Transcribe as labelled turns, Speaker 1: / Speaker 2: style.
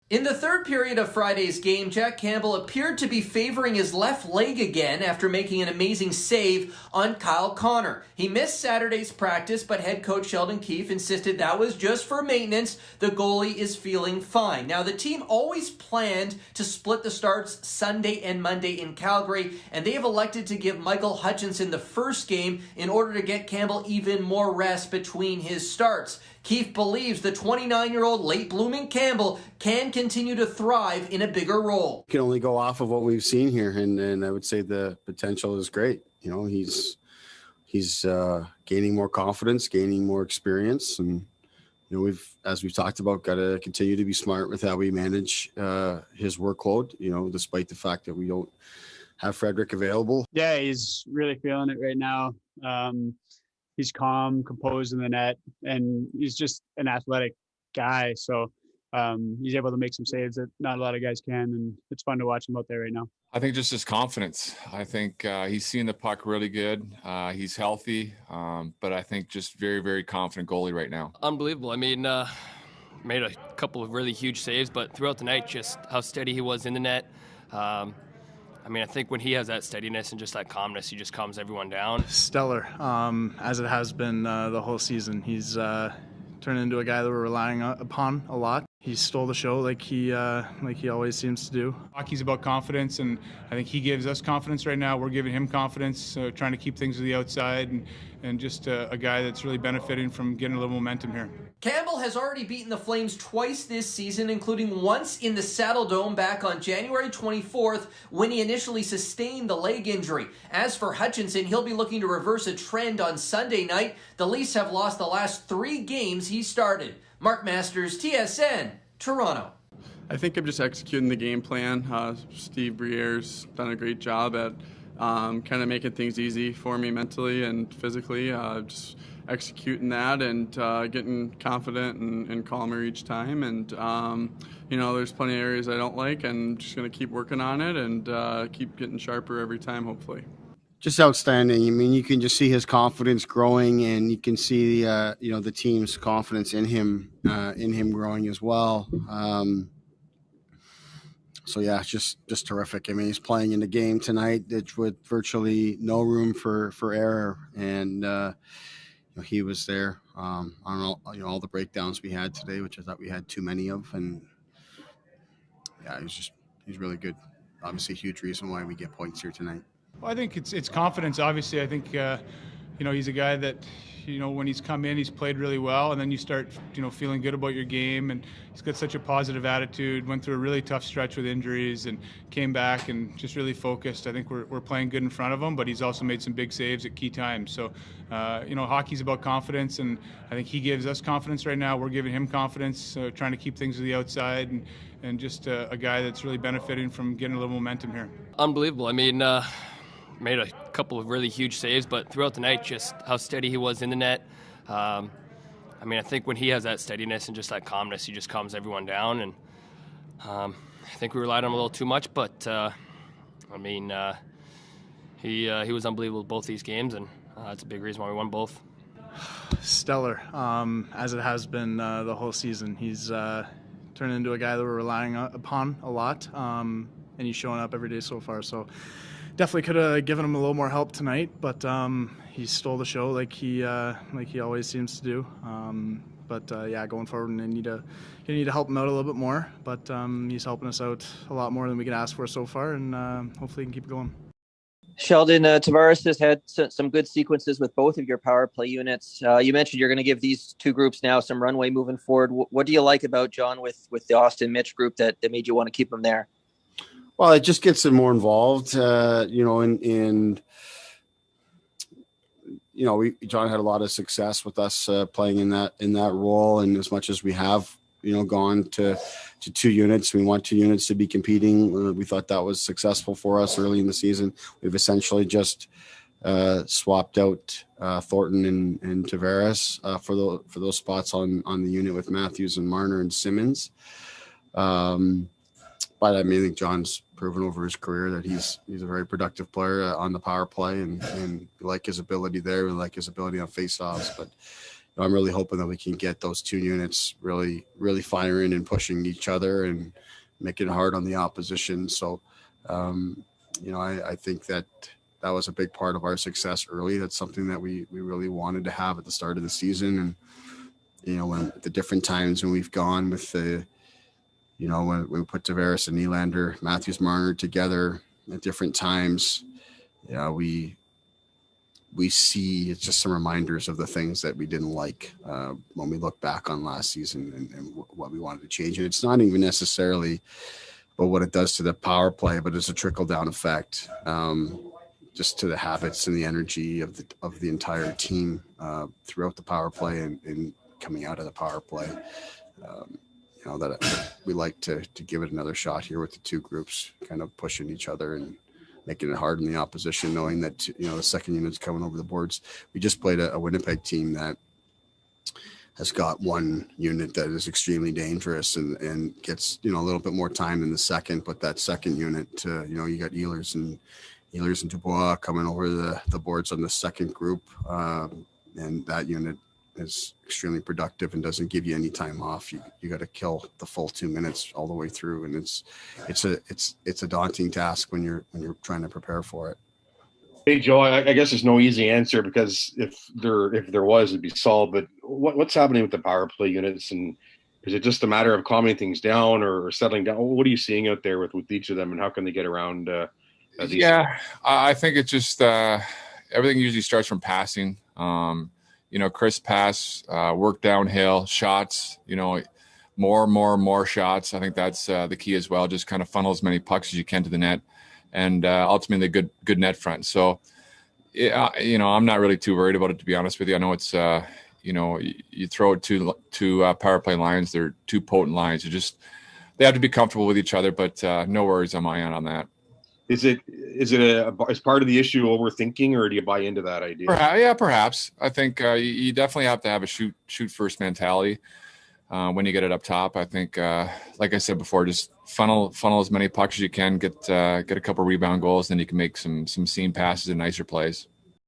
Speaker 1: In the third period of Friday's game, Jack Campbell appeared to be favoring his left leg again after making an amazing save on Kyle Connor. He missed Saturday's practice, but head coach Sheldon Keefe insisted that was just for maintenance. The goalie is feeling fine. Now, the team always planned to split the starts Sunday and Monday in Calgary, and they have elected to give Michael Hutchinson the first game in order to get Campbell even more rest between his starts. Keefe believes the 29-year-old late-blooming Campbell can continue to thrive in a bigger role.
Speaker 2: Can only go off of what we've seen here, and I would say the potential is great. You know, he's gaining more confidence, gaining more experience, and you know, as we've talked about, got to continue to be smart with how we manage his workload. You know, despite the fact that we don't have Frederick available.
Speaker 3: Yeah, he's really feeling it right now. He's calm, composed in the net, and he's just an athletic guy. So he's able to make some saves that not a lot of guys can, and it's fun to watch him out there right now.
Speaker 4: I think just his confidence. I think he's seeing the puck really good. He's healthy, but I think just very, very confident goalie right now.
Speaker 5: Unbelievable. I mean, made a couple of really huge saves, but throughout the night, just how steady he was in the net. I mean, I think when he has that steadiness and just that calmness, he just calms everyone down.
Speaker 6: Stellar, as it has been the whole season. He's turned into a guy that we're relying upon a lot. He stole the show like he always seems to do.
Speaker 7: Hockey's about confidence, and I think he gives us confidence right now. We're giving him confidence, trying to keep things to the outside, and just a guy that's really benefiting from getting a little momentum here.
Speaker 1: Campbell has already beaten the Flames twice this season, including once in the Saddle Dome back on January 24th when he initially sustained the leg injury. As for Hutchinson, he'll be looking to reverse a trend on Sunday night. The Leafs have lost the last 3 games he started. Mark Masters, TSN, Toronto.
Speaker 8: I think I'm just executing the game plan. Steve Briere's done a great job at kind of making things easy for me mentally and physically. Just executing that and getting confident and calmer each time. And, you know, there's plenty of areas I don't like, and just going to keep working on it and keep getting sharper every time, hopefully.
Speaker 2: Just outstanding. I mean, you can just see his confidence growing, and you can see you know, the team's confidence in him growing as well. So yeah, just terrific. I mean, he's playing in the game tonight with virtually no room for error, and you know, he was there on all the breakdowns we had today, which I thought we had too many of, and yeah, he's really good. Obviously, a huge reason why we get points here tonight.
Speaker 7: Well, I think it's confidence. Obviously, I think you know, he's a guy that, you know, when he's come in, he's played really well, and then you start, you know, feeling good about your game, and he's got such a positive attitude. Went through a really tough stretch with injuries and came back and just really focused. I think we're playing good in front of him, but he's also made some big saves at key times. So you know, hockey's about confidence, and I think he gives us confidence right now. We're giving him confidence, trying to keep things to the outside, and just a guy that's really benefiting from getting a little momentum here.
Speaker 5: Unbelievable. I mean, made a couple of really huge saves, but throughout the night, just how steady he was in the net. I mean, I think when he has that steadiness and just that calmness, he just calms everyone down. And I think we relied on him a little too much, but I mean, he was unbelievable both these games, and that's a big reason why we won both.
Speaker 6: Stellar, as it has been the whole season. He's turned into a guy that we're relying upon a lot, and he's showing up every day so far. So definitely could have given him a little more help tonight, but he stole the show like he always seems to do. Yeah, going forward, and need to help him out a little bit more. But he's helping us out a lot more than we can ask for so far, and hopefully he can keep it going.
Speaker 9: Sheldon, Tavares has had some good sequences with both of your power play units. You mentioned you're going to give these 2 groups now some runway moving forward. What do you like about John with the Austin Mitch group that made you want to keep him there?
Speaker 2: Well, it just gets them more involved, you know, and you know, John had a lot of success with us playing in that role, and as much as we have, you know, gone to 2 units, we want 2 units to be competing. We thought that was successful for us early in the season. We've essentially just swapped out Thornton and Tavares for those spots on the unit with Matthews and Marner and Simmons. But I mean, I think John's proven over his career that he's a very productive player on the power play, and we like his ability there. We like his ability on faceoffs. But I'm really hoping that we can get those two units really, really firing and pushing each other and making it hard on the opposition. So, I think that was a big part of our success early. That's something that we really wanted to have at the start of the season. And, when the different times when we've gone with when we put Tavares and Nylander, Matthews, Marner together at different times, we see it's just some reminders of the things that we didn't like when we look back on last season and what we wanted to change. And it's not even necessarily but what it does to the power play, but it's a trickle down effect just to the habits and the energy of the entire team throughout the power play and coming out of the power play. That we like to give it another shot here with the two groups kind of pushing each other and making it hard on the opposition, knowing that, the second unit's coming over the boards. We just played a Winnipeg team that has got one unit that is extremely dangerous and gets, a little bit more time than the second, but that second unit, you got Ehlers and Dubois coming over the boards on the second group. And that unit is extremely productive and doesn't give you any time off. You got to kill the full 2 minutes all the way through. And it's a daunting task when you're trying to prepare for it.
Speaker 10: Hey, Joe, I guess there's no easy answer because if there was, it'd be solved. But what's happening with the power play units? And is it just a matter of calming things down or settling down? What are you seeing out there with each of them, and how can they get around?
Speaker 4: I think it's just everything usually starts from passing. Crisp pass, work downhill, shots, more shots. I think that's the key as well. Just kind of funnel as many pucks as you can to the net, and ultimately good net front. So, I'm not really too worried about it, to be honest with you. I know it's, you throw it to power play lines. They're two potent lines. They have to be comfortable with each other, but no worries on my end on that.
Speaker 10: Is it as part of the issue overthinking, or do you buy into that idea?
Speaker 4: Yeah, perhaps. I think you definitely have to have a shoot first mentality when you get it up top. I think, like I said before, just funnel as many pucks as you can, get a couple rebound goals, then you can make some seam passes and nicer plays.